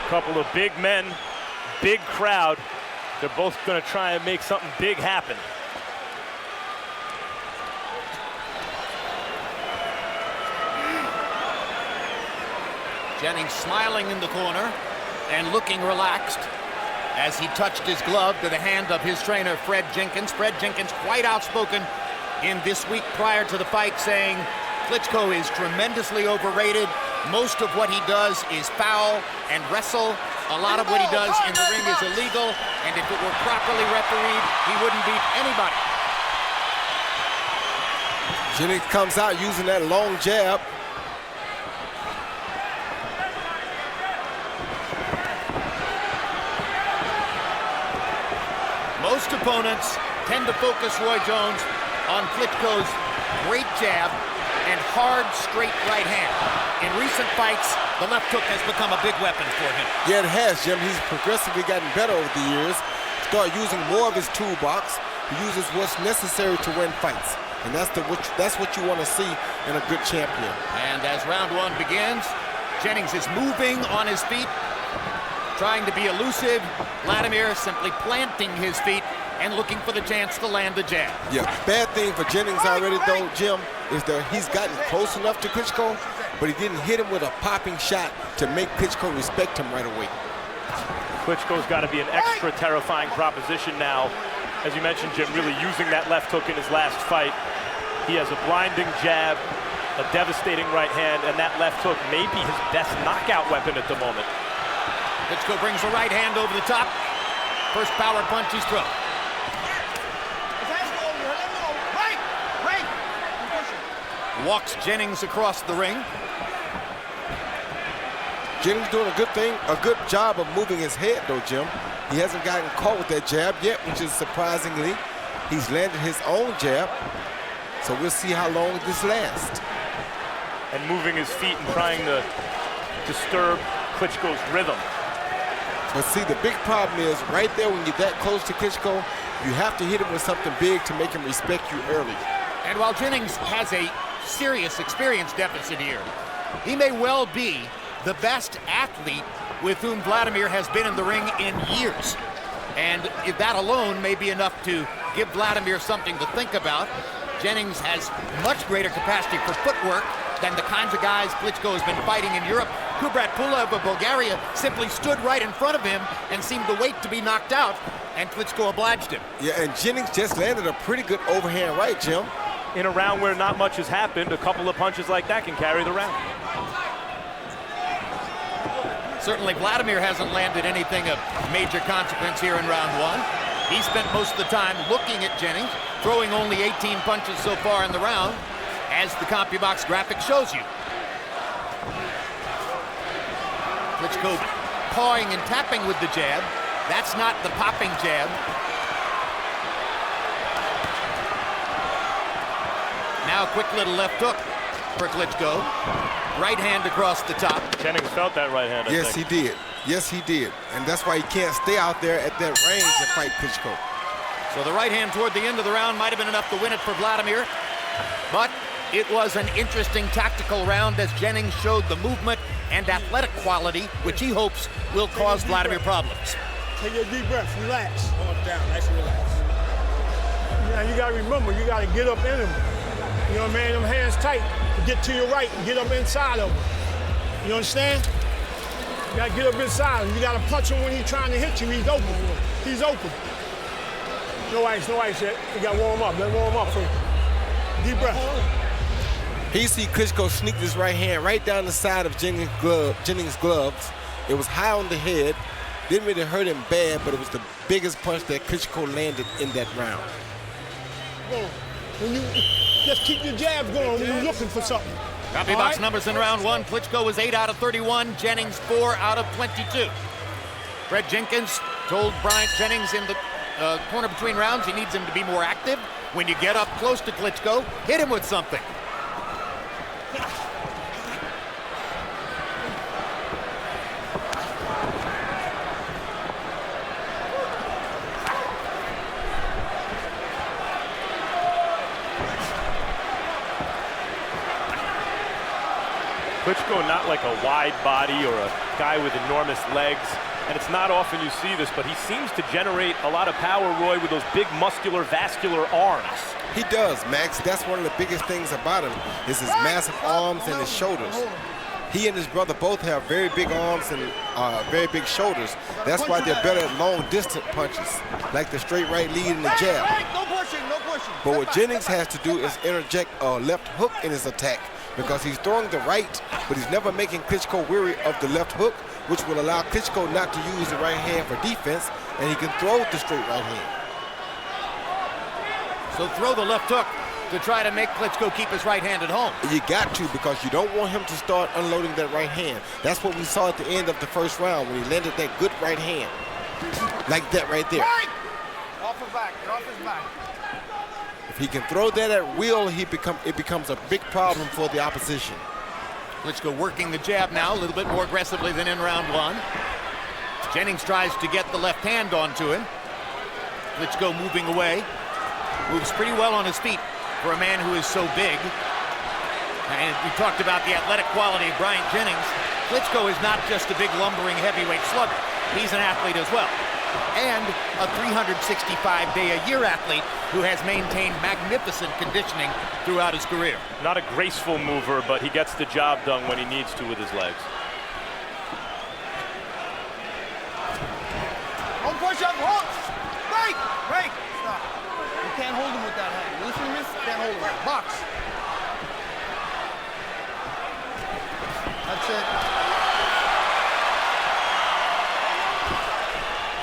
Couple of big men, big crowd. They're both going to try and make something big happen. Jennings smiling in the corner and looking relaxed as he touched his glove to the hand of his trainer, Fred Jenkins. Fred Jenkins quite outspoken in this week prior to the fight, saying Klitschko is tremendously overrated. Most of what he does is foul and wrestle. A lot of what he does in the ring is illegal, and if it were properly refereed, he wouldn't beat anybody. Jennings comes out using that long jab. Most opponents tend to focus, Roy Jones, on Klitschko's great jab and hard, straight right hand. In recent fights, the left hook has become a big weapon for him. Yeah, it has, Jim. He's progressively gotten better over the years. Start using more of his toolbox. He uses what's necessary to win fights. And that's what you want to see in a good champion. And as round one begins, Jennings is moving on his feet, trying to be elusive. Vladimir simply planting his feet and looking for the chance to land the jab. Yeah, bad thing for Jennings already though, Jim, is that he's gotten close enough to Klitschko, but he didn't hit him with a popping shot to make Klitschko respect him right away. Klitschko's got to be an extra terrifying proposition now. As you mentioned, Jim, really using that left hook in his last fight. He has a blinding jab, a devastating right hand, and that left hook may be his best knockout weapon at the moment. Klitschko brings the right hand over the top. First power punch he's thrown. Walks Jennings across the ring. Jennings doing a good job of moving his head though, Jim. He hasn't gotten caught with that jab yet, which is surprisingly. He's landed his own jab. So we'll see how long this lasts. And moving his feet and trying to disturb Klitschko's rhythm. But see, the big problem is right there when you're that close to Klitschko, you have to hit him with something big to make him respect you early. And while Jennings has a serious experience deficit here, he may well be the best athlete with whom Vladimir has been in the ring in years. And if that alone may be enough to give Vladimir something to think about, Jennings has much greater capacity for footwork than the kinds of guys Klitschko has been fighting in Europe. Kubrat Pulev of Bulgaria simply stood right in front of him and seemed to wait to be knocked out, and Klitschko obliged him. Yeah, and Jennings just landed a pretty good overhand right, Jim. In a round where not much has happened, a couple of punches like that can carry the round. Certainly Vladimir hasn't landed anything of major consequence here in round one. He spent most of the time looking at Jennings, throwing only 18 punches so far in the round, as the CompuBox graphic shows you. Klitschko pawing and tapping with the jab. That's not the popping jab. Now a quick little left hook for Klitschko. Right hand across the top. Jennings felt that right hand, I Yes, think. he did. Yes, he did. And that's why he can't stay out there at that range and fight Klitschko. So the right hand toward the end of the round might have been enough to win it for Vladimir. But it was an interesting tactical round as Jennings showed the movement and athletic quality, which he hopes will cause Vladimir problems. Take a deep breath, relax. Arms down, nice and relax. Now you gotta remember, you gotta get up in him. You know what I mean? Them hands tight. Get to your right and get up inside of him. You understand? You gotta get up inside him. You gotta punch him when he's trying to hit you. He's open. He's open. No ice yet. You gotta warm up. Let's warm up first. Deep breath. He see Klitschko sneak this right hand right down the side of Jennings' gloves. It was high on the head. Didn't really hurt him bad, but it was the biggest punch that Klitschko landed in that round. When you just keep your jabs going when you're looking for something. CompuBox numbers in round one. Klitschko was 8 out of 31. Jennings 4 out of 22. Fred Jenkins told Bryant Jennings in the corner between rounds he needs him to be more active. When you get up close to Klitschko, hit him with something. Klitschko not like a wide body or a guy with enormous legs. And it's not often you see this, but he seems to generate a lot of power, Roy, with those big muscular, vascular arms. He does, Max. That's one of the biggest things about him is his massive arms and his shoulders. He and his brother both have very big arms and very big shoulders. That's why they're better at long-distance punches, like the straight right lead and the jab. No pushing, no pushing. But what Jennings has to do is interject a left hook in his attack because he's throwing the right, but he's never making Klitschko weary of the left hook, which will allow Klitschko not to use the right hand for defense, and he can throw the straight right hand. So throw the left hook to try to make Klitschko keep his right hand at home. You got to, because you don't want him to start unloading that right hand. That's what we saw at the end of the first round when he landed that good right hand. Like that right there. Right. Off his back, get off his back. If he can throw that at will, it becomes a big problem for the opposition. Klitschko working the jab now a little bit more aggressively than in round one. Jennings tries to get the left hand onto him. Klitschko moving away. Moves pretty well on his feet for a man who is so big. And we talked about the athletic quality of Bryant Jennings. Klitschko is not just a big lumbering heavyweight slugger. He's an athlete as well. And a 365-day-a-year athlete who has maintained magnificent conditioning throughout his career. Not a graceful mover, but he gets the job done when he needs to with his legs. Don't push up, hold. Break, break. Stop. You can't hold him with that hand. You listen to this? Can't hold him. Box. That's it.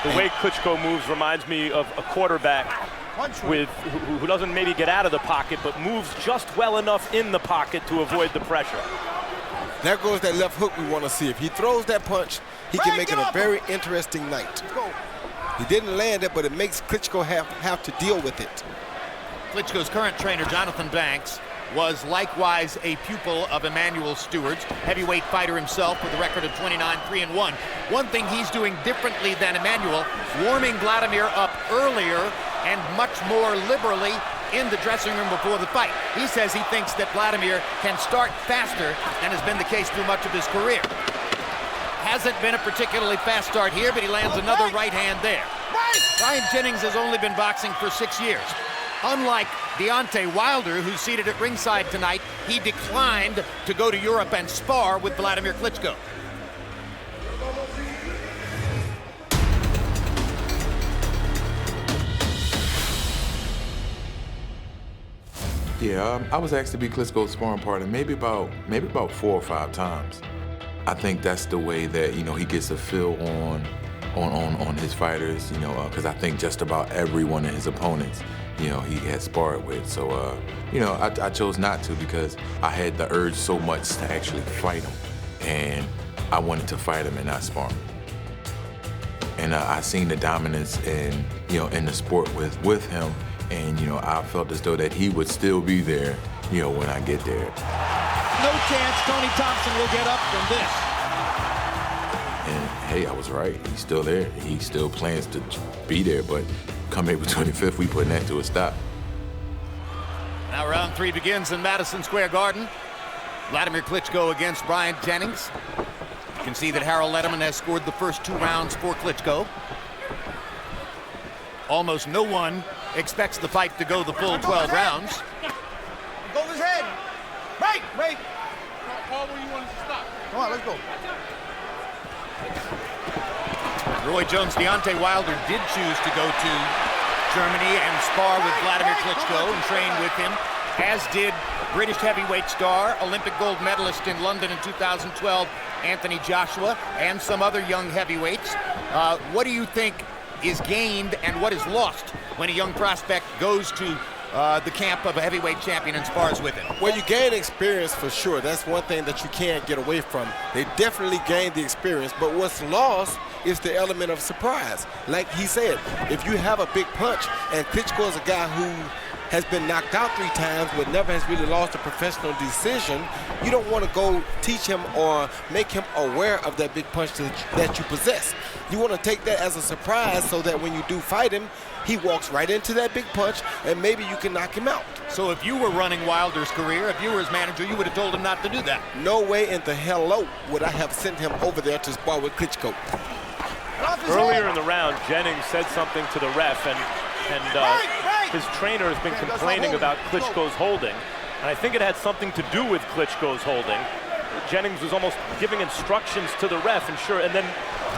The way Klitschko moves reminds me of a quarterback who doesn't maybe get out of the pocket, but moves just well enough in the pocket to avoid the pressure. There goes that left hook we want to see. If he throws that punch, he can make it a very interesting night. He didn't land it, but it makes Klitschko have to deal with it. Klitschko's current trainer, Jonathan Banks, was likewise a pupil of Emmanuel Stewart's, heavyweight fighter himself with a record of 29-3-1. One thing he's doing differently than Emmanuel, warming Vladimir up earlier and much more liberally in the dressing room before the fight. He says he thinks that Vladimir can start faster than has been the case through much of his career. Hasn't been a particularly fast start here, but he lands another right hand there. Bryant Jennings has only been boxing for 6 years. Unlike Deontay Wilder, who's seated at ringside tonight, he declined to go to Europe and spar with Vladimir Klitschko. Yeah, I was asked to be Klitschko's sparring partner maybe about 4 or 5 times. I think that's the way that, you know, he gets a feel on his fighters, you know, because I think just about every one of his opponents, you know, he had sparred with. So, you know, I chose not to because I had the urge so much to actually fight him, and I wanted to fight him and not spar him. And I seen the dominance in, you know, in the sport with him, and, you know, I felt as though that he would still be there, you know, when I get there. No chance Tony Thompson will get up from this. And hey, I was right. He's still there. He still plans to be there, but come April 25th, we putting that to a stop. Now round 3 begins in Madison Square Garden. Vladimir Klitschko against Bryant Jennings. You can see that Harold Lederman has scored the first 2 rounds for Klitschko. Almost no one expects the fight to go the full 12 rounds. Go his head. Break, break. Paul, where you want us to stop? Come on, let's go. Roy Jones, Deontay Wilder did choose to go to Germany and spar with Vladimir Klitschko and train with him, as did British heavyweight star, Olympic gold medalist in London in 2012, Anthony Joshua, and some other young heavyweights. What do you think is gained and what is lost when a young prospect goes to the camp of a heavyweight champion and spars with him? Well, you gain experience for sure. That's one thing that you can't get away from. They definitely gain the experience, but what's lost is the element of surprise. Like he said, if you have a big punch, and Klitschko is a guy who has been knocked out 3 times but never has really lost a professional decision, you don't want to go teach him or make him aware of that big punch that you possess. You want to take that as a surprise so that when you do fight him, he walks right into that big punch and maybe you can knock him out. So if you were running Wilder's career, if you were his manager, you would have told him not to do that. No way in the hello would I have sent him over there to spar with Klitschko. Earlier in the round, Jennings said something to the ref, and his trainer has been complaining about Klitschko's holding. And I think it had something to do with Klitschko's holding. Jennings was almost giving instructions to the ref, and then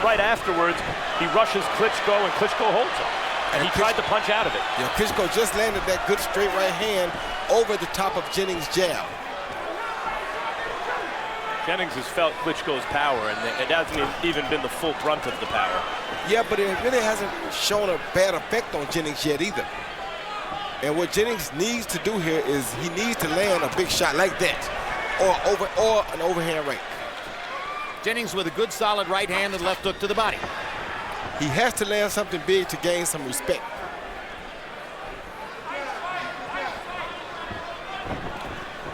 right afterwards, he rushes Klitschko, and Klitschko holds him. And he tried to punch out of it. Yeah, Klitschko just landed that good straight right hand over the top of Jennings' jab. Jennings has felt Klitschko's power, and it hasn't even been the full brunt of the power. Yeah, but it really hasn't shown a bad effect on Jennings yet either. And what Jennings needs to do here is he needs to land a big shot like that, or an overhand right. Jennings with a good solid right hand and left hook to the body. He has to land something big to gain some respect.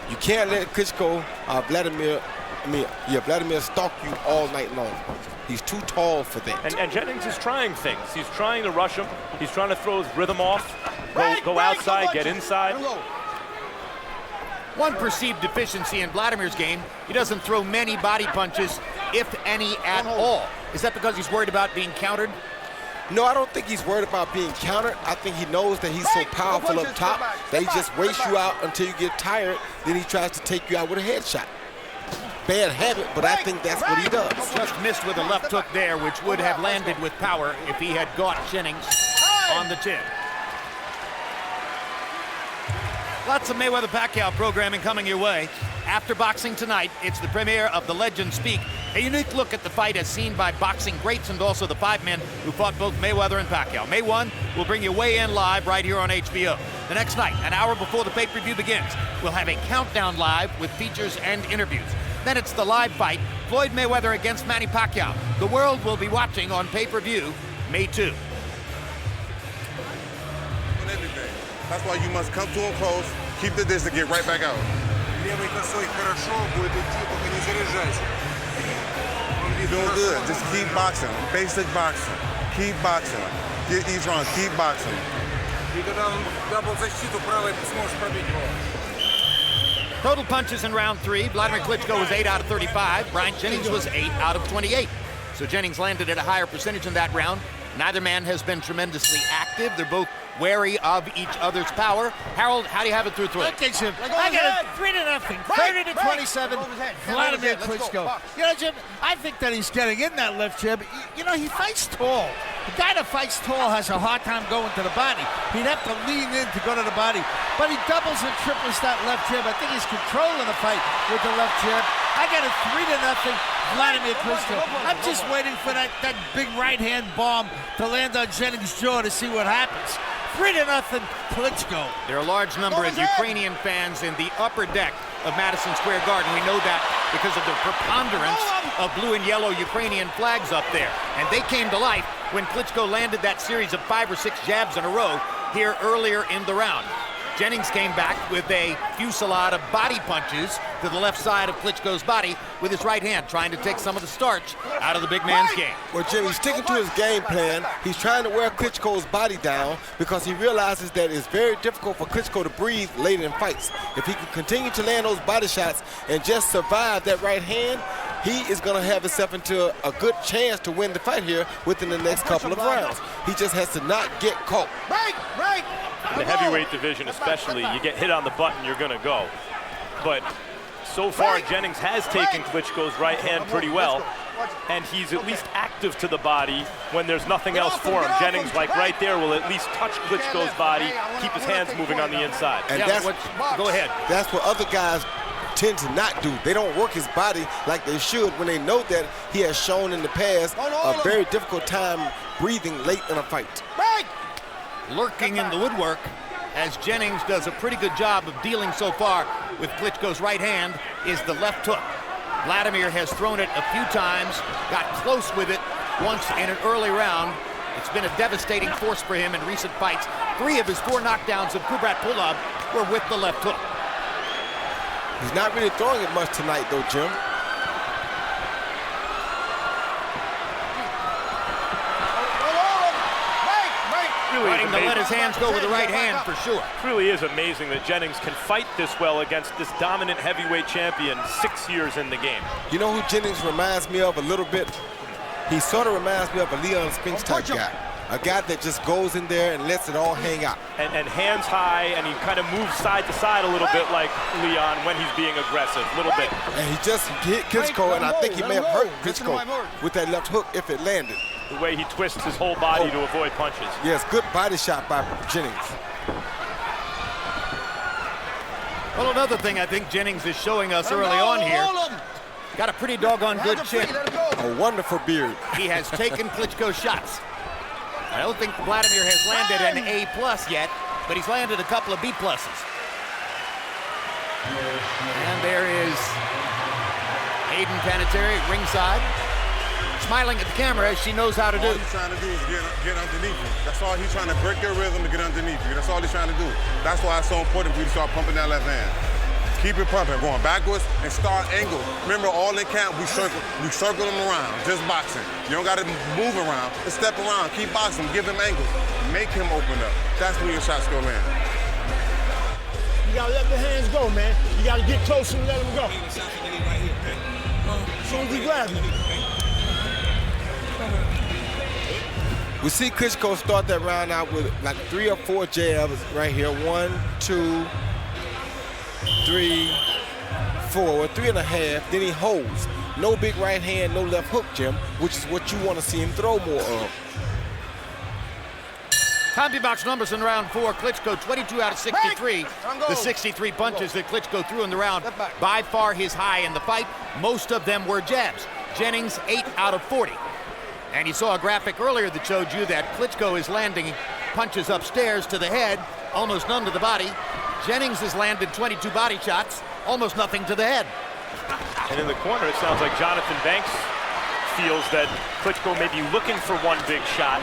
You can't let Klitschko, Vladimir stalk you all night long. He's too tall for that. And Jennings is trying things. He's trying to rush him. He's trying to throw his rhythm off, go outside, get inside. One perceived deficiency in Vladimir's game, he doesn't throw many body punches, if any at all. Is that because he's worried about being countered? No, I don't think he's worried about being countered. I think he knows that he's so powerful up top that he just waits you out until you get tired, then he tries to take you out with a headshot. Bad habit, but I think that's what he does. Just missed with a left hook there, which would have landed with power if he had got Jennings on the chin. Lots of Mayweather-Pacquiao programming coming your way. After boxing tonight, it's the premiere of The Legends Speak, a unique look at the fight as seen by boxing greats and also the 5 men who fought both Mayweather and Pacquiao. May 1, we'll bring you Weigh In live right here on HBO. The next night, an hour before the pay-per-view begins, we'll have a countdown live with features and interviews. Then it's the live fight, Floyd Mayweather against Manny Pacquiao. The world will be watching on pay-per-view May 2. That's why you must come to him close, keep the distance, get right back out. You're doing good. Just keep boxing. Basic boxing. Keep boxing. Get each round. Keep boxing. Total punches in round 3. Vladimir Klitschko was 8 out of 35. Bryant Jennings was 8 out of 28. So Jennings landed at a higher percentage in that round. Neither man has been tremendously active. They're both wary of each other's power. Harold, how do you have it through 3? Okay, Jim. I got it 3-0, 30-27. Vladimir Klitschko. You know, Jim, I think that he's getting in that left jab. You know, he fights tall. The guy that fights tall has a hard time going to the body. He'd have to lean in to go to the body. But he doubles and triples that left jab. I think he's controlling the fight with the left jab. I got it 3-0. Vladimir Klitschko. I'm just waiting for that big right-hand bomb to land on Jennings' jaw to see what happens. 3-0 Klitschko. There are a large number of Ukrainian fans in the upper deck of Madison Square Garden. We know that because of the preponderance of blue and yellow Ukrainian flags up there. And they came to life when Klitschko landed that series of 5 or 6 jabs in a row here earlier in the round. Jennings came back with a fusillade of body punches to the left side of Klitschko's body with his right hand, trying to take some of the starch out of the big man's game. Well, Jim, he's sticking to his game plan. He's trying to wear Klitschko's body down because he realizes that it's very difficult for Klitschko to breathe late in fights. If he can continue to land those body shots and just survive that right hand, he is going to have himself into a good chance to win the fight here within the next couple of rounds. He just has to not get caught. In the heavyweight division especially, you get hit on the button, you're going to go. But so far, Jennings has taken Klitschko's right hand pretty well, and he's at least active to the body when there's nothing else for him. Jennings, like right there, will at least touch Klitschko's body, keep his hands moving on the inside. And go ahead. That's what other guys tend to not do. They don't work his body like they should when they know that he has shown in the past a very difficult time breathing late in a fight. Lurking in the woodwork, as Jennings does a pretty good job of dealing so far with Klitschko's right hand, is the left hook. Vladimir has thrown it a few times, got close with it once in an early round, It's been a devastating force for him in recent fights. 3 of his 4 knockdowns of Kubrat Pulev were with the left hook. He's not really throwing it much tonight, though, Jim. Fighting to let his hands go with the right hand for sure. It really is amazing that Jennings can fight this well against this dominant heavyweight champion 6 years in the game. You know who Jennings reminds me of a little bit? He sort of reminds me of a Leon Spinks type guy. A guy that just goes in there and lets it all hang out. And hands high, and he kind of moves side to side a little bit like Leon when he's being aggressive, a little bit. And he just hit Klitschko, and I think he may have hurt Klitschko with that left hook if it landed. The way he twists his whole body to avoid punches. Yes, good body shot by Jennings. Well, another thing I think Jennings is showing us early on here, got a pretty doggone good chin. A wonderful beard. He has taken Klitschko's shots. I don't think Vladimir has landed an A+ yet, but he's landed a couple of B+. And there is Hayden Panettiere ringside, smiling at the camera as she knows how to do. All he's trying to do is get underneath you. That's all he's trying to break your rhythm to get underneath you. That's all he's trying to do. That's why it's so important for you to start pumping that left hand. Keep it pumping, going backwards and start angle. Remember, all in camp, we circle them around, just boxing. You don't got to move around, just step around, keep boxing, give him angles, make him open up. That's where your shots go in. You gotta let the hands go, man. You gotta get close and let them go. As soon as he grabs you. We see Klitschko start that round out with like 3 or 4 jabs right here. 1, 2, 3, 4, or 3.5. Then he holds. No big right hand, no left hook, Jim, which is what you want to see him throw more of. CompuBox numbers in round 4, Klitschko 22 out of 63. The 63 punches that Klitschko threw in the round, by far his high in the fight. Most of them were jabs. Jennings 8 out of 40. And you saw a graphic earlier that showed you that Klitschko is landing punches upstairs to the head, almost none to the body. Jennings has landed 22 body shots, almost nothing to the head. And in the corner, it sounds like Jonathan Banks feels that Klitschko may be looking for one big shot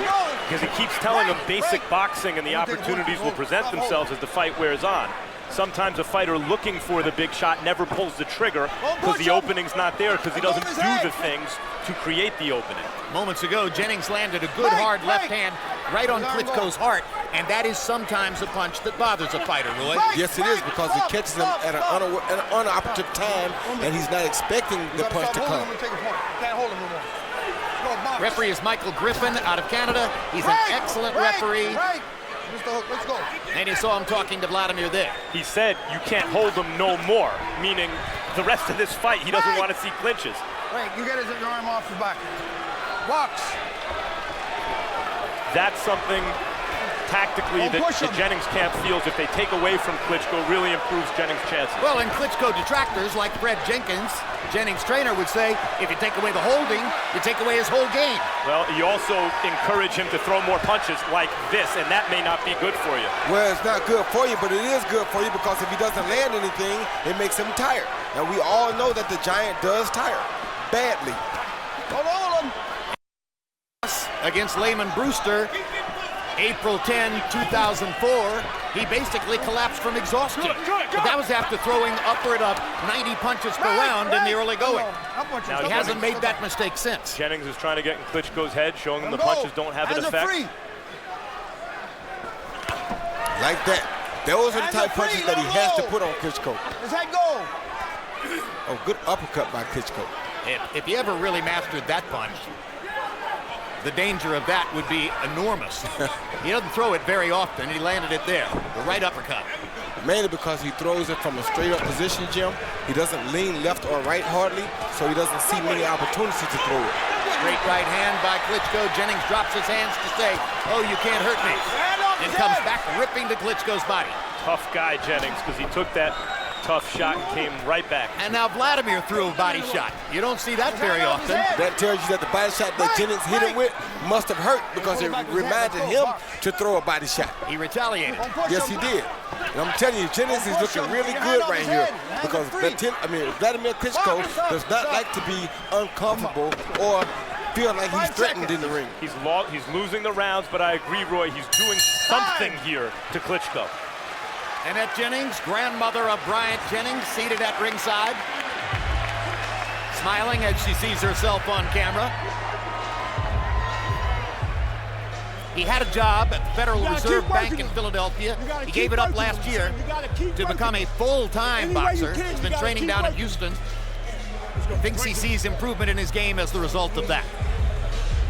because he keeps telling him basic boxing and the opportunities will present themselves as the fight wears on. Sometimes a fighter looking for the big shot never pulls the trigger because the opening's not there, because he doesn't do the things to create the opening. Moments ago, Jennings landed a good hard left hand right on Klitschko's heart, and that is sometimes a punch that bothers a fighter, Roy. Yes, it is, because he catches him at an unopportune time, and he's not expecting the punch to come. Can't hold him no more. Referee is Michael Griffin out of Canada. He's an excellent referee. Let's go. And you saw him talking to Vladimir there. He said you can't hold him no more, meaning the rest of this fight he doesn't want to see clinches. Wait, you get his arm off his back. Box. That's something tactically that the Jennings camp feels if they take away from Klitschko really improves Jennings' chances. Well, and Klitschko detractors like Fred Jenkins, Jennings' trainer, would say if you take away the holding, you take away his whole game. Well, you also encourage him to throw more punches like this, and that may not be good for you. Well, it's not good for you, but it is good for you because if he doesn't land anything, it makes him tired. And we all know that the Giant does tire badly. Hold him. Against Lamon Brewster, April 10, 2004, he basically collapsed from exhaustion. But that was after throwing upward of 90 punches per round in the early going. Now, he hasn't made that mistake since. Jennings is trying to get in Klitschko's head, showing him the punches don't have an effect. Like that. Those are the type of punches that he has to put on Klitschko. His head go. Oh, good uppercut by Klitschko. If he ever really mastered that punch, the danger of that would be enormous. He doesn't throw it very often, and he landed it there, the right uppercut. Mainly because he throws it from a straight-up position, Jim. He doesn't lean left or right hardly, so he doesn't see many opportunities to throw it. Straight right hand by Klitschko. Jennings drops his hands to say, oh, you can't hurt me, and comes back ripping to Klitschko's body. Tough guy, Jennings, because he took that tough shot and came right back. And now Vladimir threw a body shot. You don't see that very often. That tells you that the body shot that Jennings hit him with must have hurt because it reminded him to throw a body shot. He retaliated. Yes, he did. And I'm telling you, Jennings is looking really good right here because Vladimir Klitschko does not like to be uncomfortable or feel like he's threatened in the ring. He's losing the rounds, but I agree, Roy, he's doing something here to Klitschko. Annette Jennings, grandmother of Bryant Jennings, seated at ringside, smiling as she sees herself on camera. He had a job at the Federal Reserve Bank in Philadelphia. He gave it up last year to become a full-time boxer. He's been training down in Houston. Thinks he sees improvement in his game as the result of that.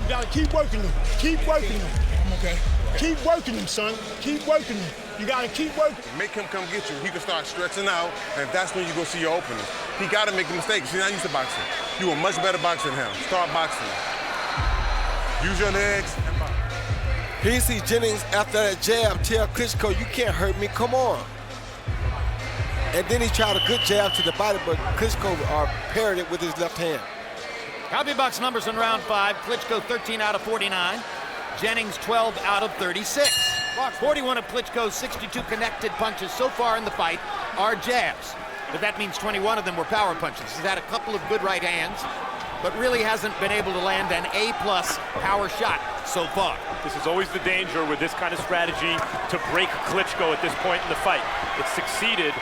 You gotta keep working them. Keep working them. Okay. Keep working them, son. Keep working them. You gotta keep working. Make him come get you. He can start stretching out, and that's when you go see your opening. He gotta make a mistake. He's not used to boxing. You a much better boxer than him. Start boxing. Use your legs and box. Here you see Jennings after that jab tell Klitschko, you can't hurt me, come on. And then he tried a good jab to the body, but Klitschko parried it with his left hand. Copy box numbers in round 5. Klitschko 13 out of 49. Jennings 12 out of 36. 41 of Klitschko's 62 connected punches so far in the fight are jabs. But that means 21 of them were power punches. He's had a couple of good right hands, but really hasn't been able to land an A-plus power shot so far. This is always the danger with this kind of strategy to break Klitschko at this point in the fight. It's succeeded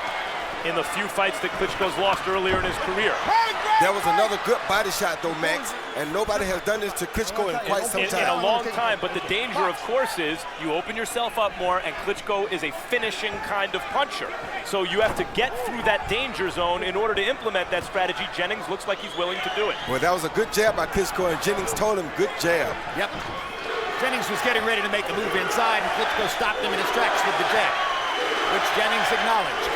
in the few fights that Klitschko's lost earlier in his career. There was another good body shot though, Max, and nobody has done this to Klitschko in quite some time. In a long time, but the danger, of course, is you open yourself up more, and Klitschko is a finishing kind of puncher. So you have to get through that danger zone in order to implement that strategy. Jennings looks like he's willing to do it. Well, that was a good jab by Klitschko, and Jennings told him, good jab. Yep. Jennings was getting ready to make a move inside, and Klitschko stopped him in his tracks with the jab, which Jennings acknowledged.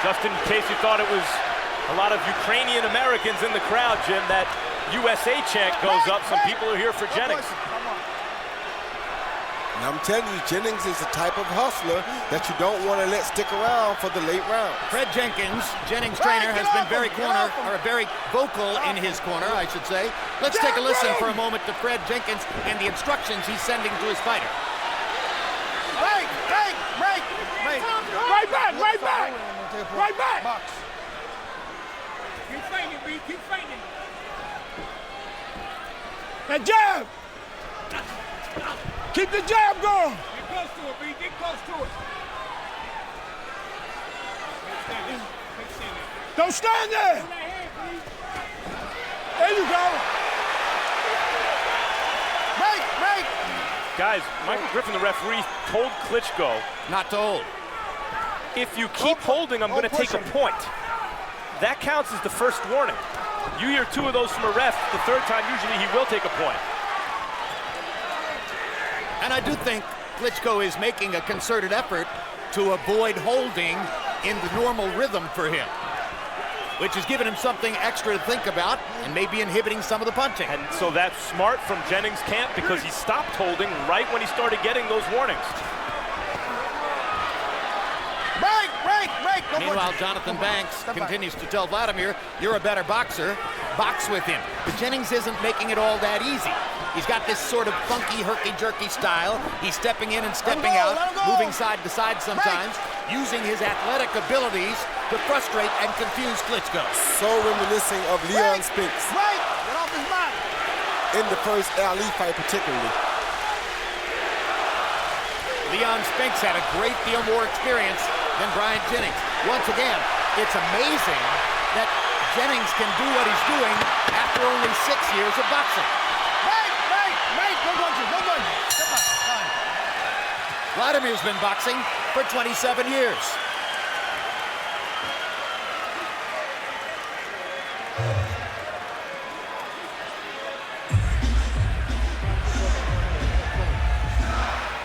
Just in case you thought it was a lot of Ukrainian Americans in the crowd, Jim, that USA chant goes up. Some people are here for Jennings. And I'm telling you, Jennings is the type of hustler that you don't want to let stick around for the late round. Fred Jenkins, Jennings' trainer, has been very vocal in his corner, I should say. Let's take a listen for a moment to Fred Jenkins and the instructions he's sending to his fighter. Break! Right back! Right back! Right back! Box. Keep fighting, B. Keep fighting. That jab! Keep the jab going! Get close to it, B. Get close to it. Don't stand there! There you go! Break! Guys, Michael Griffin, the referee, told Klitschko Not to hold. if you keep holding, I'm going to take a point. That counts as the first warning. You hear 2 of those from a ref, the third time usually he will take a point. And I do think Klitschko is making a concerted effort to avoid holding in the normal rhythm for him, which has given him something extra to think about and maybe inhibiting some of the punching. And so that's smart from Jennings' camp because he stopped holding right when he started getting those warnings. Break! Meanwhile, Jonathan Banks continues to tell Vladimir, you're a better boxer, box with him. But Jennings isn't making it all that easy. He's got this sort of funky, herky-jerky style. He's stepping in and stepping out, moving side to side sometimes, using his athletic abilities to frustrate and confuse Klitschko. So reminiscent of Leon Spinks Break! Get off his back! in the first Ali fight particularly. Leon Spinks had a great deal more experience than Bryant Jennings. Once again, it's amazing that Jennings can do what he's doing after only 6 years of boxing. Break! No punches! Come on, time. Vladimir's been boxing for 27 years.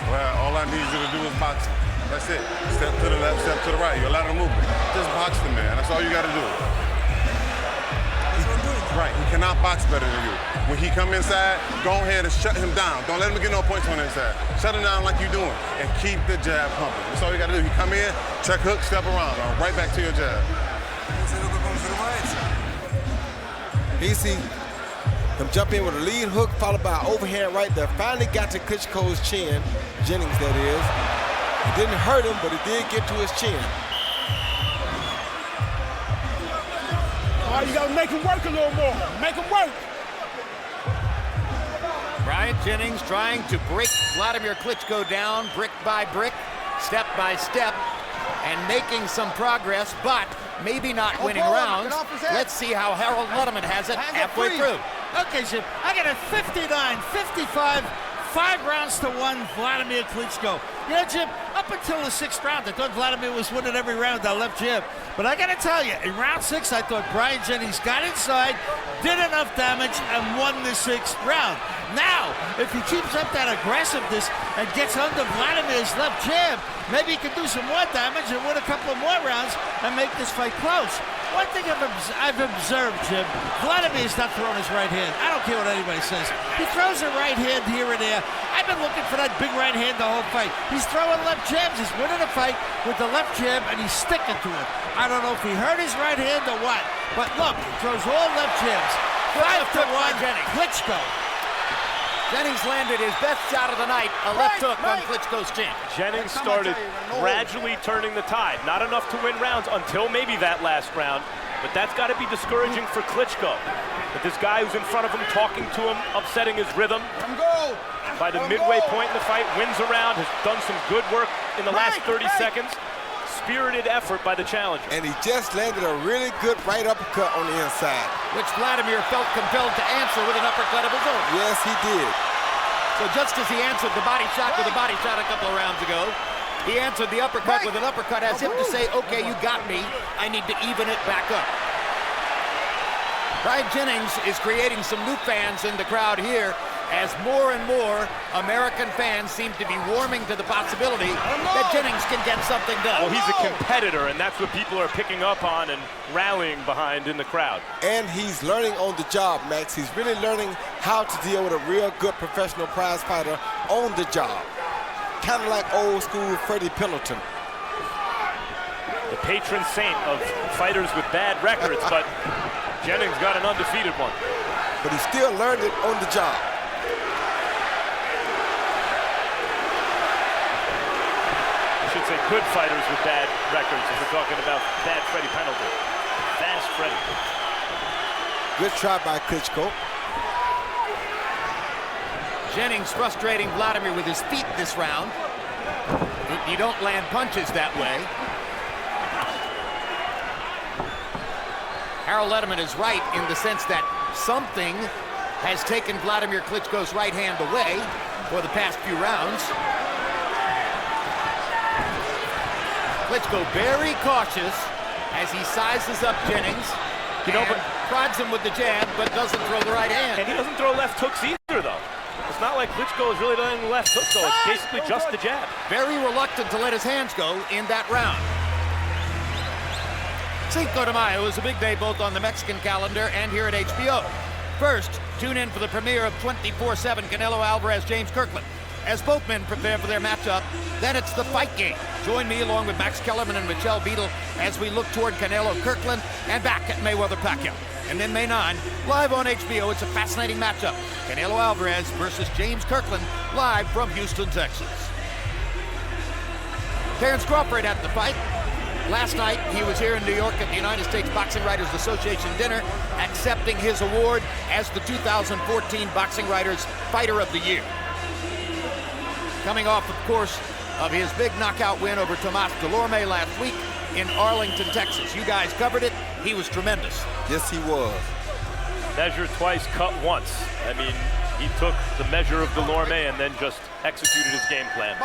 Well, all I need you to do is boxing. That's it. Step to the left, step to the right. You're allowed to move. Just box the man. That's all you got to do. Right. He cannot box better than you. When he come inside, go ahead and shut him down. Don't let him get no points on the inside. Shut him down like you're doing, and keep the jab pumping. That's all you got to do. You come in, check hook, step around, right back to your jab. You see him jump in with a lead hook followed by an overhand right that finally got to Klitschko's chin, Jennings that is. It didn't hurt him, but it did get to his chin. All right, you got to make him work a little more. Make him work. Bryant Jennings trying to break Wladimir Klitschko down brick by brick, step by step, and making some progress, but maybe not winning rounds. Let's see how Harold Wladimir has it halfway through. Okay, Jim, I got a 59-55, 5 rounds to 1, Vladimir Klitschko. You know, Jim, up until the 6th round, I thought Vladimir was winning every round that left jab. But I got to tell you, in round 6, I thought Bryant Jennings got inside, did enough damage, and won the 6th round. Now, if he keeps up that aggressiveness and gets under Vladimir's left jab, maybe he can do some more damage and win a couple of more rounds and make this fight close. One thing I've observed, Jim, Vladimir's not throwing his right hand. I don't care what anybody says. He throws a right hand here and there. I've been looking for that big right hand the whole fight. He's throwing left jabs. He's winning the fight with the left jab, and he's sticking to it. I don't know if he hurt his right hand or what, but look, he throws all left jabs. 5-1, Klitschko. Jennings landed his best shot of the night, a left hook on Klitschko's chin. Jennings started gradually turning the tide. Not enough to win rounds until maybe that last round, but that's got to be discouraging for Klitschko. But this guy who's in front of him, talking to him, upsetting his rhythm. By the midway point in the fight, wins a round, has done some good work in the last 30 seconds. Spirited effort by the challenger. And he just landed a really good right uppercut on the inside, which Wladimir felt compelled to answer with an uppercut of his own. Yes, he did. So just as he answered the body shot with a body shot a couple of rounds ago, he answered the uppercut with an uppercut as if to say, okay, you got me. I need to even it back up. Bryant Jennings is creating some new fans in the crowd here as more and more American fans seem to be warming to the possibility that Jennings can get something done. Well, he's a competitor, and that's what people are picking up on and rallying behind in the crowd. And he's learning on the job, Max. He's really learning how to deal with a real good professional prize fighter on the job. Kind of like old school Freddie Pendleton. The patron saint of fighters with bad records, but Jennings got an undefeated one. But he still learned it on the job. I should say good fighters with bad records if we're talking about bad Freddie Pendleton. Fast Freddie. Good try by Klitschko. Jennings frustrating Wladimir with his feet this round. You don't land punches that way. Harold Wladimir is right in the sense that something has taken Wladimir Klitschko's right hand away for the past few rounds. Klitschko very cautious as he sizes up Jennings. You know, but prods him with the jab, but doesn't throw the right hand. And he doesn't throw left hooks either, though. It's not like Klitschko is really throwing left hook, though. It's basically just the jab. Very reluctant to let his hands go in that round. Cinco de Mayo is a big day both on the Mexican calendar and here at HBO. First, tune in for the premiere of 24/7 Canelo Alvarez-James Kirkland. As both men prepare for their matchup, then it's the fight game. Join me along with Max Kellerman and Michelle Beadle as we look toward Canelo Kirkland and back at Mayweather-Pacquiao. And then May 9, live on HBO, it's a fascinating matchup. Canelo Alvarez versus James Kirkland, live from Houston, Texas. Terrence Crawford at the fight. Last night, he was here in New York at the United States Boxing Writers Association dinner, accepting his award as the 2014 Boxing Writers Fighter of the Year. Coming off, of course, of his big knockout win over Tomas Delorme last week in Arlington, Texas. You guys covered it. He was tremendous. Yes, he was. Measured twice, cut once. I mean, he took the measure of Delorme and then just executed his game plan.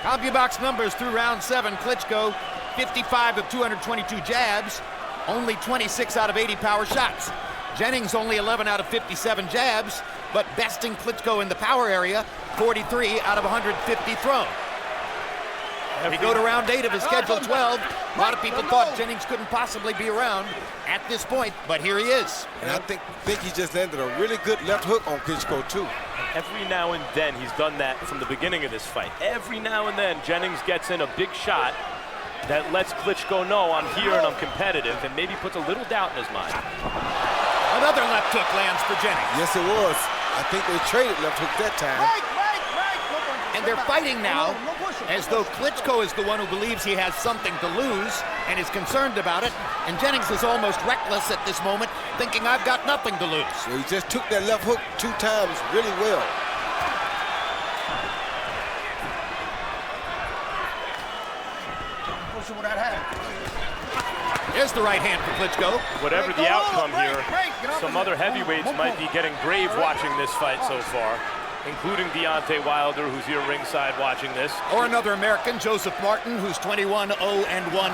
CompuBox numbers through round 7. Klitschko, 55 of 222 jabs, only 26 out of 80 power shots. Jennings only 11 out of 57 jabs, but besting Klitschko in the power area, 43 out of 150 thrown. We go to round 8 of his scheduled 12. A lot of people thought Jennings couldn't possibly be around at this point, but here he is. And I think he just landed a really good left hook on Klitschko too. Every now and then, he's done that from the beginning of this fight. Every now and then, Jennings gets in a big shot that lets Klitschko know I'm here and I'm competitive, and maybe puts a little doubt in his mind. Another left hook lands for Jennings. Yes, it was. I think they traded left hook that time. And they're fighting now as though Klitschko is the one who believes he has something to lose and is concerned about it, and Jennings is almost reckless at this moment, thinking I've got nothing to lose. So he just took that left hook 2 times really well. Push him with that hand. There's the right hand for Klitschko. Whatever the outcome here, Get some other heavyweights might be getting brave watching this fight so far, including Deontay Wilder, who's here ringside watching this. Or another American, Joseph Martin, who's 21-0-1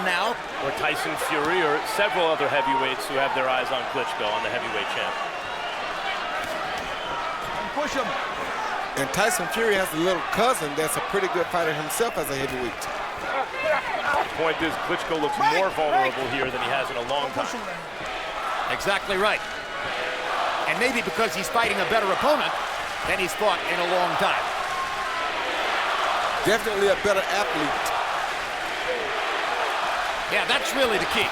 now. Or Tyson Fury, or several other heavyweights who have their eyes on Klitschko, on the heavyweight champ. Push him. And Tyson Fury has a little cousin that's a pretty good fighter himself as a heavyweight. The point is, Klitschko looks more vulnerable here than he has in a long time. Exactly right. And maybe because he's fighting a better opponent than he's fought in a long time. Definitely a better athlete. Yeah, that's really the key.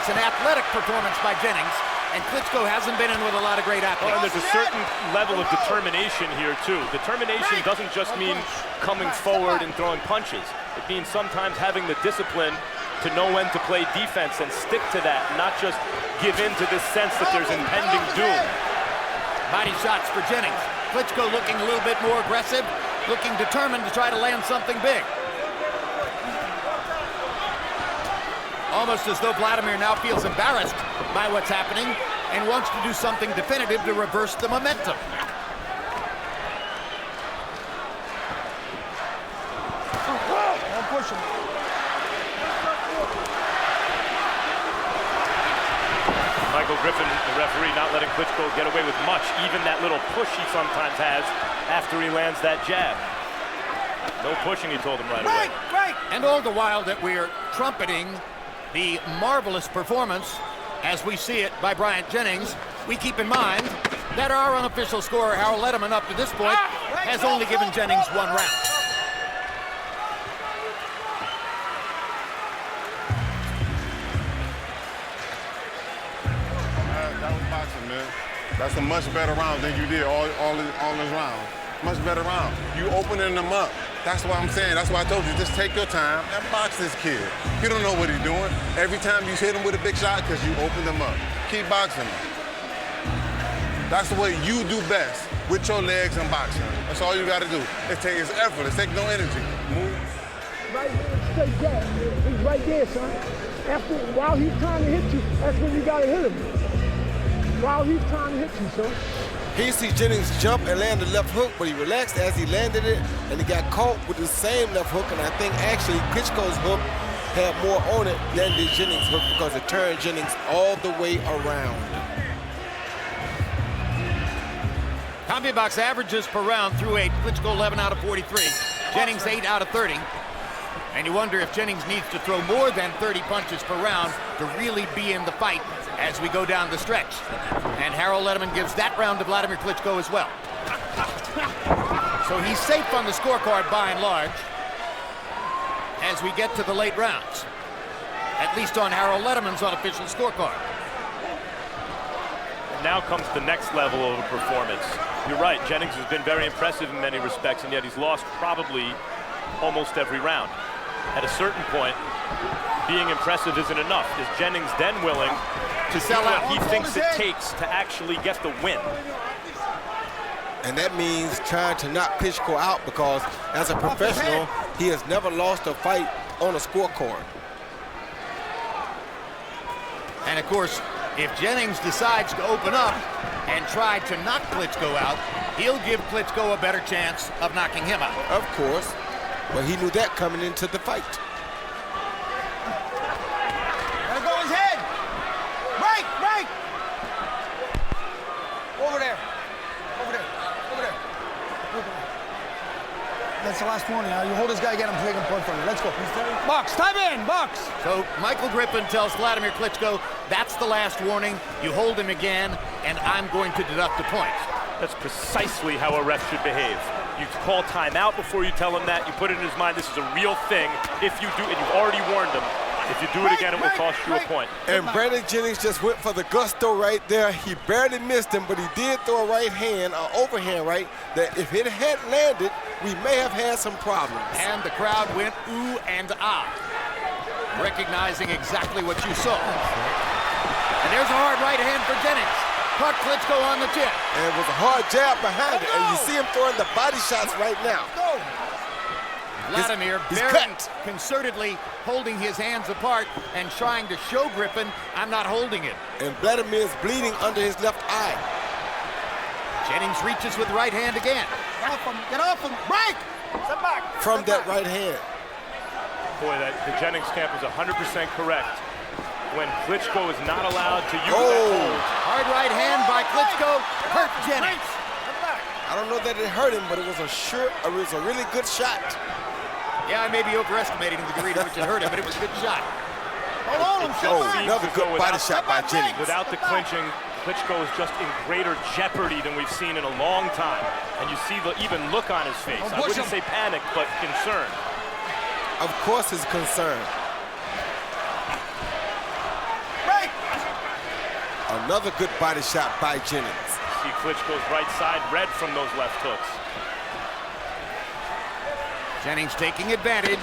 It's an athletic performance by Jennings, and Klitschko hasn't been in with a lot of great athletes. And there's a certain level of determination here, too. Determination doesn't just mean coming forward and throwing punches. It means sometimes having the discipline to know when to play defense and stick to that, not just give in to this sense that there's impending doom. Body shots for Jennings. Klitschko looking a little bit more aggressive, looking determined to try to land something big. Almost as though Vladimir now feels embarrassed by what's happening and wants to do something definitive to reverse the momentum. Don't push him. Michael Griffin, the referee, not letting Klitschko get away with much, even that little push he sometimes has after he lands that jab. No pushing, he told him right away. Right. And all the while that we're trumpeting the marvelous performance as we see it by Bryant Jennings, we keep in mind that our unofficial scorer, Harold Letterman, up to this point, has only given Jennings 1 round. That was boxing, man. That's a much better round than you did all this round. Much better round. You opening them up. That's what I'm saying. That's why I told you, just take your time and box this kid. He don't know what he's doing. Every time you hit him with a big shot, because you open them up. Keep boxing him. That's the way you do best, with your legs and boxing. That's all you got to do. It's effort. It takes no energy. Move. Right here, straight jab. He's right there, son. While he's trying to hit you, that's when you got to hit him. While he's trying to hit you, son. He see Jennings jump and land the left hook, but he relaxed as he landed it, and he got caught with the same left hook, and I think actually Klitschko's hook had more on it than the Jennings hook because it turned Jennings all the way around. Combi box averages per round through 8. Klitschko 11 out of 43. Jennings 8 out of 30. And you wonder if Jennings needs to throw more than 30 punches per round to really be in the fight as we go down the stretch. And Harold Letterman gives that round to Vladimir Klitschko as well. So he's safe on the scorecard by and large as we get to the late rounds, at least on Harold Letterman's unofficial scorecard. And now comes the next level of a performance. You're right, Jennings has been very impressive in many respects, and yet he's lost probably almost every round. At a certain point, being impressive isn't enough. Is Jennings then willing to sell out what he thinks it takes to actually get the win? And that means trying to knock Klitschko out because as a professional, he has never lost a fight on a scorecard. And of course, if Jennings decides to open up and try to knock Klitschko out, he'll give Klitschko a better chance of knocking him out. Of course, but he knew that coming into the fight. Let go his head. Right. Over there. That's the last warning. Now you hold this guy again, I'm taking a point from you. Let's go. Box, time in, box. So Michael Griffin tells Wladimir Klitschko, that's the last warning. You hold him again, and I'm going to deduct a point. That's precisely how a ref should behave. You call timeout before you tell him that. You put it in his mind, this is a real thing. If you do, and you've already warned him, If you do it again, it will cost you a point. And Brandon Jennings just went for the gusto right there. He barely missed him, but he did throw a right hand, an overhand right, that if it had landed, we may have had some problems. And the crowd went ooh and ah, recognizing exactly what you saw. And there's a hard right hand for Jennings. Caught Klitschko on the chin. And it was a hard jab behind it, and you see him throwing the body shots right now. Vladimir very concertedly holding his hands apart and trying to show Griffin, I'm not holding it. And Vladimir's bleeding under his left eye. Jennings reaches with the right hand again. Get off him, get off him, break! Step back. From that right hand. Boy, the Jennings camp is 100% correct. When Klitschko is not allowed to use that hold. Hard right hand by Klitschko, hurt Jennings. I don't know that it hurt him, but it was a really good shot. Yeah, I may be overestimating the degree to which it hurt him, but it was a good shot. Hold on, Another good body shot by Jennings. Without the clinching, Klitschko is just in greater jeopardy than we've seen in a long time. And you see the even look on his face. I wouldn't say panic, but concern. Of course he's concerned. Another good body shot by Jennings. See Klitschko's right side red from those left hooks. Jennings taking advantage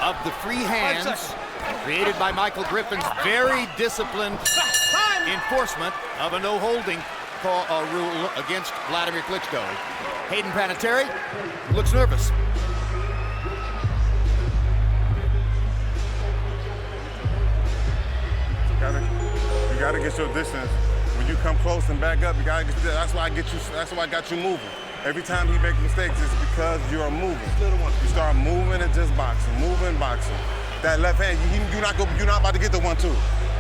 of the free hands created by Michael Griffin's very disciplined enforcement of a no-holding rule against Wladimir Klitschko. Hayden Panettiere looks nervous. You gotta get your distance. When you come close and back up, you gotta get. That's why I got you moving. Every time he makes mistakes, it's because you're moving. You start moving and just boxing, moving, boxing. That left hand, you're not about to get the 1-2.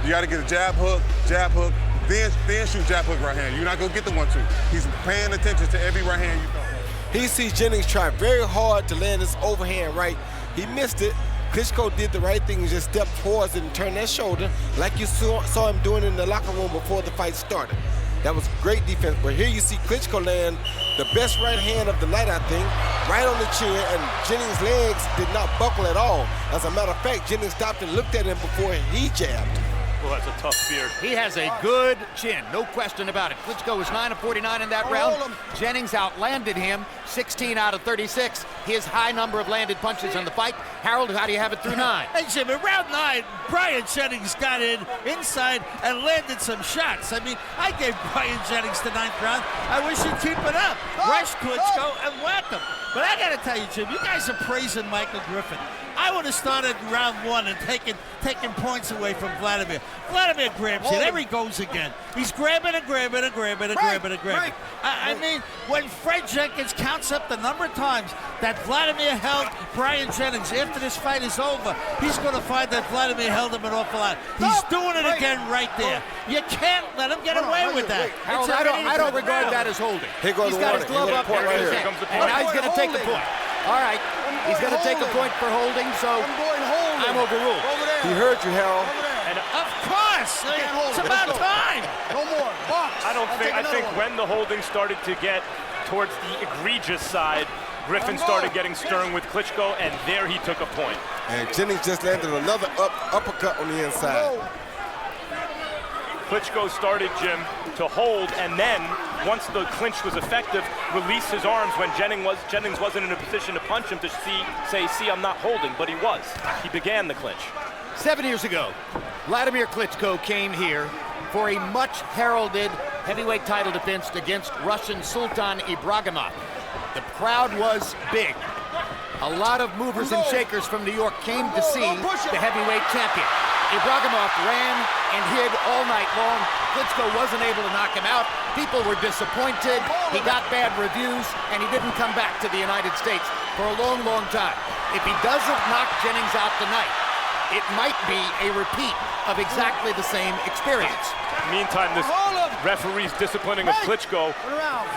You gotta get a jab hook, then shoot jab hook right hand. You're not gonna get the 1-2. He's paying attention to every right hand you throw. He sees Jennings try very hard to land his overhand right. He missed it. Klitschko did the right thing and just stepped towards it and turned that shoulder like you saw him doing in the locker room before the fight started. That was great defense, but here you see Klitschko land the best right hand of the night, I think, right on the chin, and Jennings' legs did not buckle at all. As a matter of fact, Jennings stopped and looked at him before he jabbed. Well, that's a tough beard. He has a good chin, no question about it. Klitschko was 9 of 49 in that round. Jennings outlanded him 16 out of 36. His high number of landed punches on the fight. Harold, how do you have it through 9? Hey, Jim, in round 9, Bryant Jennings got inside and landed some shots. I mean, I gave Bryant Jennings the 9th round. I wish he'd keep it up. Rush Klitschko and whack him. But I got to tell you, Jim, you guys are praising Michael Griffin. I would have started in round 1 and taken points away from Vladimir. Vladimir grabs it. There he goes again. He's grabbing and grabbing and grabbing and grabbing and grabbing. I mean, when Fred Jenkins counts up the number of times that Vladimir held Bryant Jennings after this fight is over, he's going to find that Vladimir held him an awful lot. He's doing it again right there. You can't let him get away with that. Harold, I don't regard that as holding. He's got his glove up there in his hand. And now he's going to take the point. All right, he's going to take a point for holding, so I'm overruled. He heard you, Harold. And of course, it's about time. No more. Box. I think when the holding started to get towards the egregious side, Griffin started getting stern with Klitschko, and there he took a point. And Jennings just landed another uppercut on the inside. Klitschko started, Jim, to hold, and then, once the clinch was effective, release his arms when Jennings wasn't in a position to punch him to see, I'm not holding, but he was. He began the clinch. 7 years ago, Wladimir Klitschko came here for a much heralded heavyweight title defense against Russian Sultan Ibragimov. The crowd was big. A lot of movers and shakers from New York came to see the heavyweight champion. Ibragimov ran and hid all night long. Klitschko wasn't able to knock him out. People were disappointed. He got bad reviews, and he didn't come back to the United States for a long, long time. If he doesn't knock Jennings out tonight, it might be a repeat of exactly the same experience. Meantime, this referee's disciplining of Klitschko.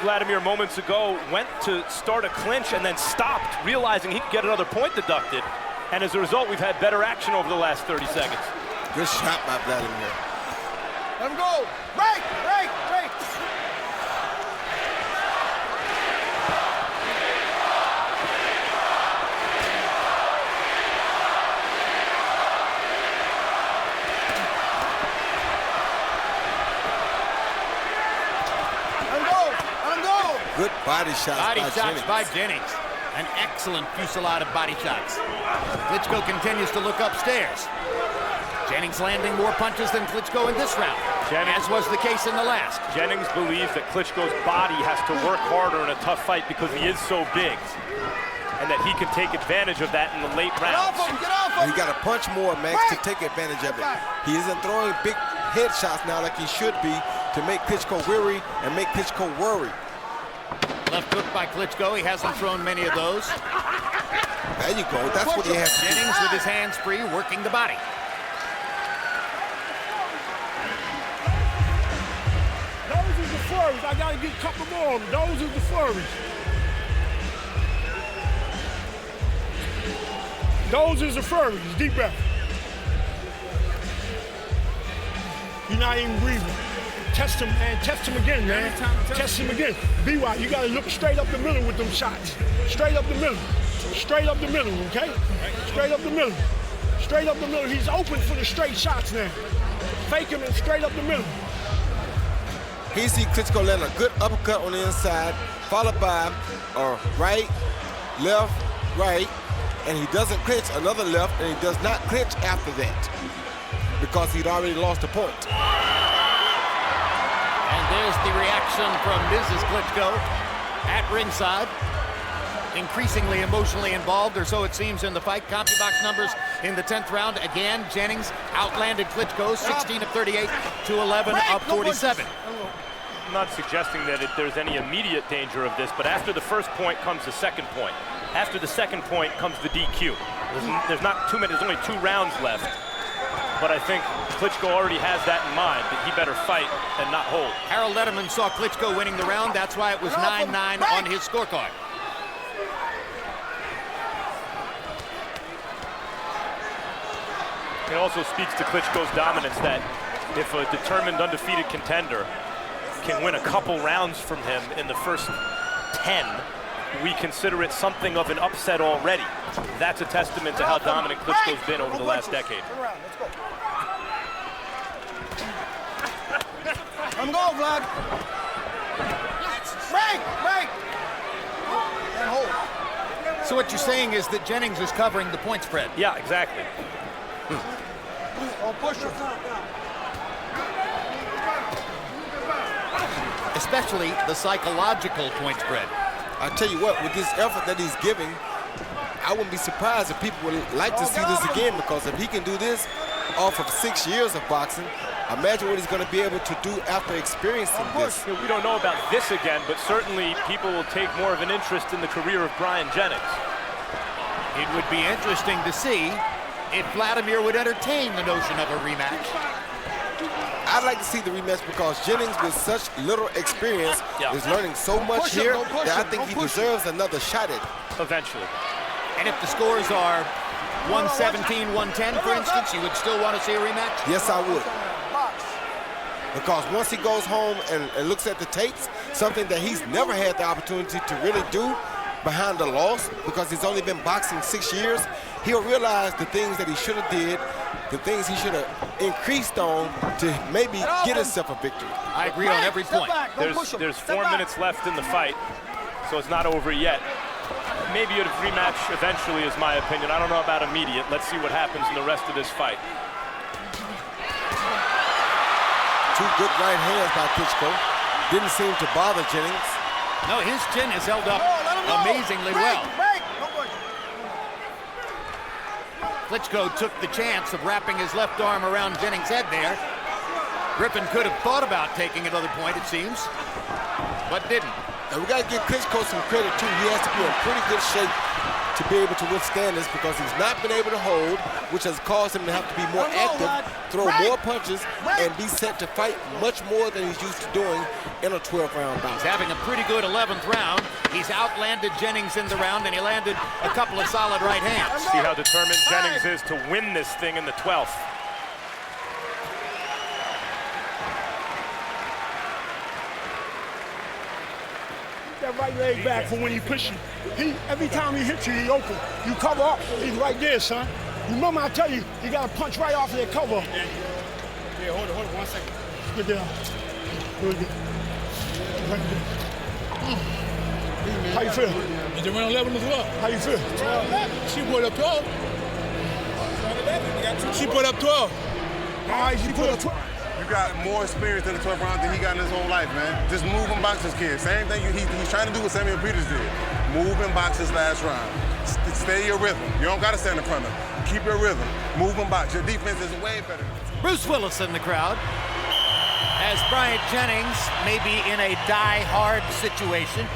Vladimir moments ago went to start a clinch and then stopped, realizing he could get another point deducted. And as a result, we've had better action over the last 30 seconds. Good shot by Vladimir. Let him go. Break, break, break. good body shots by Jennings. An excellent fusillade of body shots. Klitschko continues to look upstairs. Jennings landing more punches than Klitschko in this round, as was the case in the last. Jennings believes that Klitschko's body has to work harder in a tough fight because he is so big, and that he can take advantage of that in the late rounds. Get off him! He got to punch more, Max, to take advantage of it. He isn't throwing big headshots now like he should be to make Klitschko weary and make Klitschko worry. Left hook by Klitschko. He hasn't thrown many of those. There you go. That's what he has to do. Jennings with his hands free, working the body. Those are the flurries. I got to get a couple more of them. Those are the flurries. Those is the flurries. Deep breath. You're not even breathing. Test him, man. Test him again, man. Test him again. BY, you got to look straight up the middle with them shots. Straight up the middle. Straight up the middle, okay? Straight up the middle. Straight up the middle. He's open for the straight shots now. Fake him and straight up the middle. He see Klitschko land a good uppercut on the inside, followed by a right, left, right, and he doesn't clinch another left, and he does not clinch after that because he'd already lost a point. And there's the reaction from Mrs. Klitschko at ringside. Increasingly emotionally involved, or so it seems, in the fight. CompuBox numbers in the 10th round. Again, Jennings outlanded Klitschko 16 of 38 to 11 of 47. I'm not suggesting that there's any immediate danger of this, but after the first point comes the second point. After the second point comes the DQ. There's not too many, there's only 2 rounds left. But I think Klitschko already has that in mind, that he better fight and not hold. Harold Letterman saw Klitschko winning the round. That's why it was 9-9 on his scorecard. It also speaks to Klitschko's dominance that if a determined undefeated contender can win a couple rounds from him in the first 10, we consider it something of an upset already. That's a testament to how dominant Klitschko's been over the last decade. I'm going, Vlad. Break! Break! And hold. So what you're saying is that Jennings is covering the point spread? Yeah, exactly. Oh, push her. Especially the psychological point spread. I tell you what, with this effort that he's giving, I wouldn't be surprised if people would like to see this again, because if he can do this off of 6 years of boxing, imagine what he's going to be able to do after experiencing this. We don't know about this again, but certainly people will take more of an interest in the career of Bryant Jennings. It would be interesting to see if Vladimir would entertain the notion of a rematch. I'd like to see the rematch because Jennings, with such little experience, is learning so much here that I think he deserves another shot at it. Eventually. And if the scores are 117, 110, for instance, you would still want to see a rematch? Yes, I would. Because once he goes home and looks at the tapes, something that he's never had the opportunity to really do behind the loss, because he's only been boxing 6 years, he'll realize the things that he should have did, the things he should have increased on to maybe get himself a victory. I agree on every point. There's 4 minutes left in the fight, so it's not over yet. Maybe a rematch eventually is my opinion. I don't know about immediate. Let's see what happens in the rest of this fight. 2 good right hands by Klitschko. Didn't seem to bother Jennings. No, his chin is held up amazingly well. Klitschko took the chance of wrapping his left arm around Jennings' head there. Griffin could have thought about taking another point, it seems, but didn't. And we got to give Klitschko some credit, too. He has to be in pretty good shape to be able to withstand this, because he's not been able to hold, which has caused him to have to be more active, throw more punches, and be set to fight much more than he's used to doing in a 12-round bout. He's having a pretty good 11th round. He's outlanded Jennings in the round, and he landed a couple of solid right hands. See how determined Jennings is to win this thing in the 12th. That right leg back for when he pushes you. Every time he hits you, he open. You cover up, he's right there, son. Remember, I tell you, you got to punch right off of that cover. Yeah, hold it 1 second. Good down. Good. Right there. How you feel? And they went 11 as well. How you feel? She put up 12. She put up 12. All right, she put up 12. You got more experience in the 12th round than he got in his whole life, man. Just move and box this kid. Same thing he's trying to do what Samuel Peters did. Move and box this last round. Stay your rhythm. You don't got to stand in front of him. Keep your rhythm. Move and box. Your defense is way better. Bruce Willis in the crowd, as Bryant Jennings may be in a die-hard situation.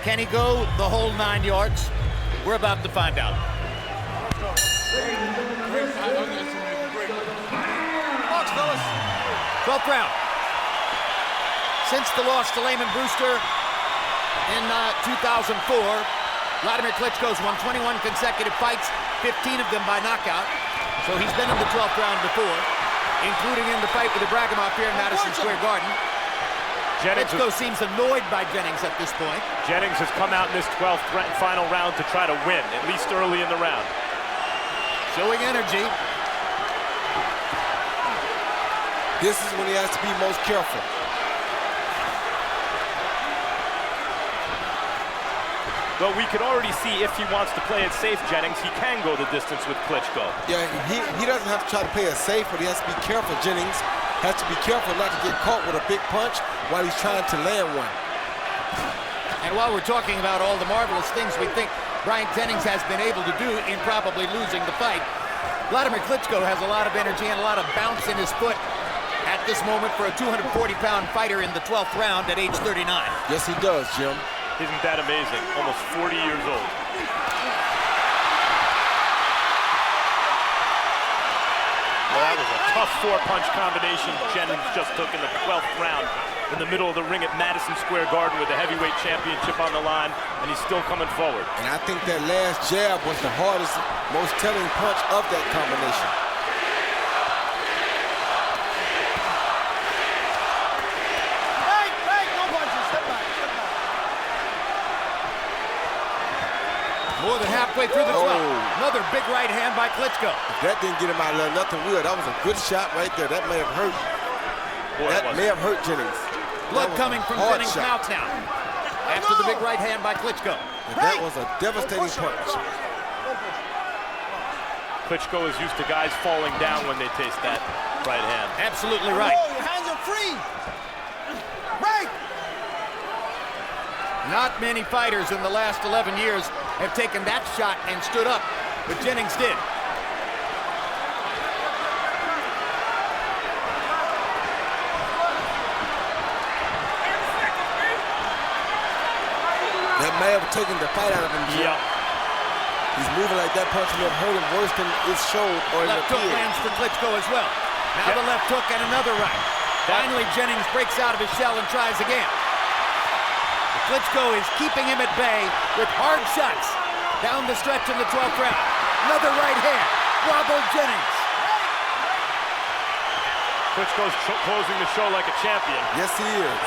Can he go the whole 9 yards? We're about to find out. 12th round. Since the loss to Lamon Brewster in 2004, Wladimir Klitschko's won 21 consecutive fights, 15 of them by knockout. So he's been in the 12th round before, including in the fight with Ibrahimov here in Madison Square Garden. Klitschko seems annoyed by Jennings at this point. Jennings has come out in this 12th final round to try to win, at least early in the round. Showing energy. This is when he has to be most careful. Well, we could already see if he wants to play it safe, Jennings, he can go the distance with Klitschko. Yeah, he doesn't have to try to play it safe, but he has to be careful. Jennings has to be careful not to get caught with a big punch while he's trying to land one. And while we're talking about all the marvelous things we think Bryant Jennings has been able to do in probably losing the fight, Wladimir Klitschko has a lot of energy and a lot of bounce in his foot at this moment for a 240-pound fighter in the 12th round at age 39. Yes, he does, Jim. Isn't that amazing? Almost 40 years old. Well, that was a tough four-punch combination Jennings just took in the 12th round in the middle of the ring at Madison Square Garden with the heavyweight championship on the line, and he's still coming forward. And I think that last jab was the hardest, most telling punch of that combination. More than halfway through the 12th. Another big right hand by Klitschko. If that didn't get him out of nothing will. That was a good shot right there. That may have hurt. Boy, that may have hurt Jennings. Blood coming from Jennings' mouth now. After the big right hand by Klitschko. And that was a devastating punch. Klitschko is used to guys falling down when they taste that right hand. Absolutely right. Your hands are free. Break. Not many fighters in the last 11 years have taken that shot and stood up, but Jennings did. That may have taken the fight out of him, Jim. Yep. He's moving like that punch may have hurt him worse than it showed or it Left hook appeared. lands for Klitschko as well. Now the left hook and another right. Finally, Jennings breaks out of his shell and tries again. Klitschko is keeping him at bay with hard shots down the stretch in the 12th round. Another right hand. Wobbled Jennings. Klitschko's closing the show like a champion. Yes, he is.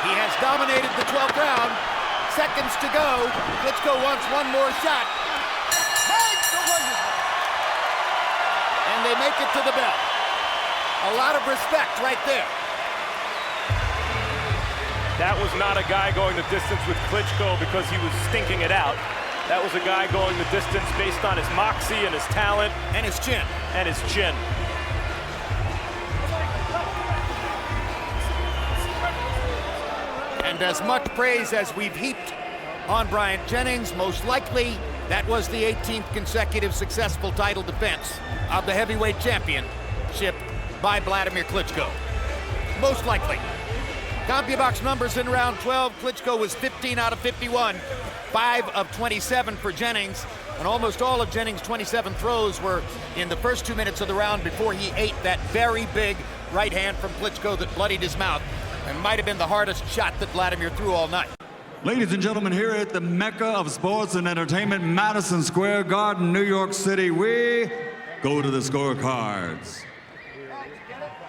He has dominated the 12th round. Seconds to go. Klitschko wants one more shot. And they make it to the bell. A lot of respect right there. That was not a guy going the distance with Klitschko because he was stinking it out. That was a guy going the distance based on his moxie and his talent. And his chin. And his chin. And as much praise as we've heaped on Bryant Jennings, most likely that was the 18th consecutive successful title defense of the heavyweight championship by Wladimir Klitschko. Most likely. CompuBox numbers in round 12, Klitschko was 15 out of 51, 5 of 27 for Jennings, and almost all of Jennings' 27 throws were in the first 2 minutes of the round before he ate that very big right hand from Klitschko that bloodied his mouth and might have been the hardest shot that Wladimir threw all night. Ladies and gentlemen, here at the Mecca of sports and entertainment, Madison Square Garden, New York City, we go to the scorecards.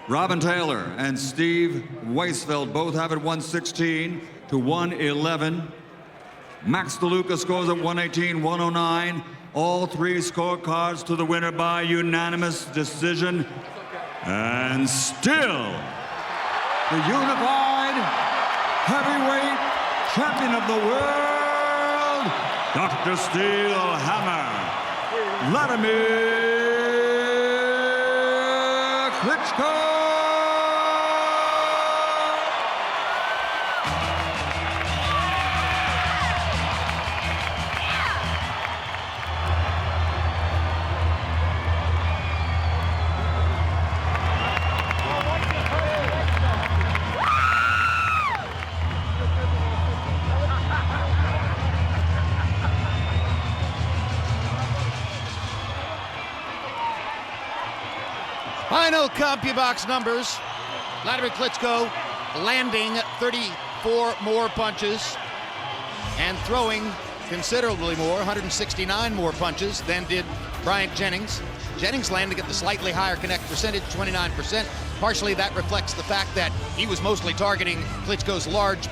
Robin Taylor and Steve Weisfeld both have it 116 to 111. Max DeLuca scores at 118, 109. All three scorecards to the winner by unanimous decision. And still, the unified heavyweight of the world, Dr. Steelhammer, Vladimir Klitschko. Final CompuBox numbers. Vladimir Klitschko landing 34 more punches and throwing considerably more, 169 more punches than did Bryant Jennings. Jennings landing at the slightly higher connect percentage, 29%. Partially that reflects the fact that he was mostly targeting Klitschko's large